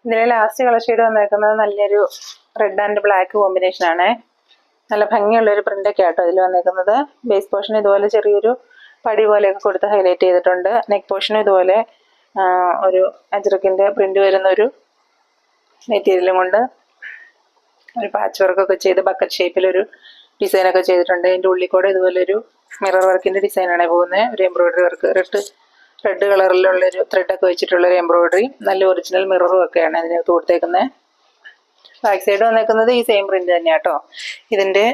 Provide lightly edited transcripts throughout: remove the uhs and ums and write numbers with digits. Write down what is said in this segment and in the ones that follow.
ഇതിലെ last colour shade വന്നേക്കുന്നത് നല്ലൊരു റെഡ് ആൻഡ് ബ്ലാക്ക് കോമ്പിനേഷൻ ആണ്. നല്ല ഭംഗിയുള്ളൊരു പ്രിൻ്റൊക്കെ ആട്ടോ ഇതിൽ വന്നേക്കുന്നത്. ബേസ് പോർഷൻ ഇതുപോലെ ചെറിയൊരു പടി പോലെയൊക്കെ കൊടുത്ത് ഹൈലൈറ്റ് ചെയ്തിട്ടുണ്ട്. നെക്ക് പോർഷനും ഇതുപോലെ ഒരു അജ്രക്കിൻ്റെ പ്രിൻ്റ് വരുന്നൊരു മെറ്റീരിയലും കൊണ്ട് ഒരു പാച്ച് വർക്കൊക്കെ ചെയ്ത് ബക്കറ്റ് ഷേപ്പിലൊരു ഡിസൈനൊക്കെ ചെയ്തിട്ടുണ്ട്. അതിൻ്റെ ഉള്ളിൽ കൂടെ ഇതുപോലൊരു മിറർ വർക്കിൻ്റെ ഡിസൈനാണ് പോകുന്നത്. ഒരു എംബ്രോയിഡറി വർക്ക് റെഡ് കളറിലുള്ളൊരു ത്രെഡൊക്കെ വെച്ചിട്ടുള്ളൊരു എംബ്രോയിഡറി, നല്ല ഒറിജിനൽ മിററും ഒക്കെയാണ് അതിനകത്ത് കൊടുത്തേക്കുന്നത്. ബാക്ക് സൈഡ് വന്നേക്കുന്നത് ഈ സെയിം പ്രിൻ്റ് തന്നെയാണ് കേട്ടോ. ഇതിൻ്റെ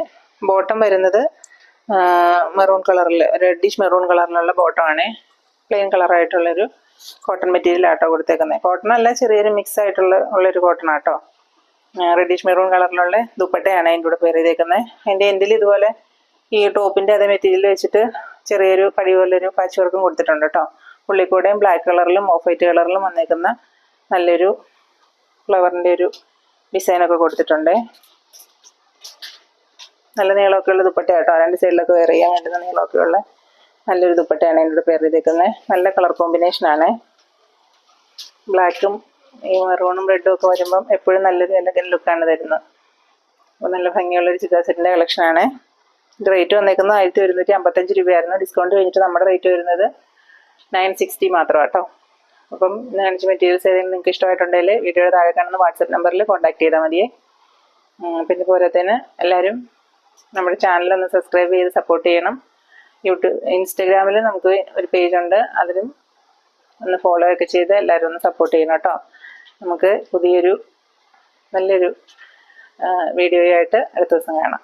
ബോട്ടം വരുന്നത് മെറൂൺ കളറിൽ, റെഡിഷ് മെറൂൺ കളറിലുള്ള ബോട്ടമാണ്. പ്ലെയിൻ കളറായിട്ടുള്ളൊരു കോട്ടൺ മെറ്റീരിയൽ ആട്ടോ കൊടുത്തേക്കുന്നത്. കോട്ടൺ അല്ല, ചെറിയൊരു മിക്സ് ഉള്ളൊരു കോട്ടൺ ആട്ടോ. റെഡിഷ് മെറൂൺ കളറിലുള്ള ദുപ്പട്ടയാണ് അതിൻ്റെ കൂടെ പേര് ചെയ്തേക്കുന്നത്. അതിൻ്റെ എൻഡിൽ ഇതുപോലെ ഈ ടോപ്പിൻ്റെ അതേ മെറ്റീരിയൽ വെച്ചിട്ട് ചെറിയൊരു പടി പോലൊരു പാച്ച് വർക്കും കൊടുത്തിട്ടുണ്ട് കേട്ടോ. ഉള്ളിൽ കൂടെയും ബ്ലാക്ക് കളറിലും ഓഫ് വൈറ്റ് കളറിലും വന്നേക്കുന്ന നല്ലൊരു ഫ്ലവറിൻ്റെ ഒരു ഡിസൈനൊക്കെ കൊടുത്തിട്ടുണ്ട്. നല്ല നീളമൊക്കെ ഉള്ള ദുപ്പട്ട കേട്ടോ. രണ്ട് സൈഡിലൊക്കെ വെയർ ചെയ്യാൻ വേണ്ടുന്ന നീളമൊക്കെ ഉള്ള നല്ലൊരു ദുപ്പട്ടയാണ് അതിൻ്റെ പേര് ചെയ്തേക്കുന്നത്. നല്ല കളർ കോമ്പിനേഷനാണ്. ബ്ലാക്കും ഈ മെറൂണും റെഡും ഒക്കെ വരുമ്പം എപ്പോഴും നല്ലൊരു എലഗൻ്റ് ലുക്കാണ് തരുന്നത്. അപ്പോൾ നല്ല ഭംഗിയുള്ളൊരു ചുരിദാർ സെറ്റിൻ്റെ കളക്ഷനാണ്. ഇത് റേറ്റ് വന്നേക്കുന്നത് 1155 രൂപയായിരുന്നു. ഡിസ്കൗണ്ട് കഴിഞ്ഞിട്ട് നമ്മുടെ റേറ്റ് വരുന്നത് 960 മാത്രം കേട്ടോ. അപ്പം കാണിച്ച മെറ്റീരിയൽസ് ഏതെങ്കിലും നിങ്ങൾക്ക് ഇഷ്ടമായിട്ടുണ്ടെങ്കിൽ വീഡിയോയുടെ താഴെ കാണുന്ന വാട്സപ്പ് നമ്പറിൽ കോൺടാക്ട് ചെയ്താൽ മതിയേ. പിന്നെ പോരാത്തതിന് എല്ലാവരും നമ്മുടെ ചാനലൊന്ന് സബ്സ്ക്രൈബ് ചെയ്ത് സപ്പോർട്ട് ചെയ്യണം. ഇൻസ്റ്റഗ്രാമിൽ നമുക്ക് ഒരു പേജുണ്ട്, അതിലും ഒന്ന് ഫോളോ ഒക്കെ ചെയ്ത് എല്ലാവരും ഒന്ന് സപ്പോർട്ട് ചെയ്യണം കേട്ടോ. നമുക്ക് പുതിയൊരു നല്ലൊരു വീഡിയോയായിട്ട് അടുത്ത ദിവസം കാണാം.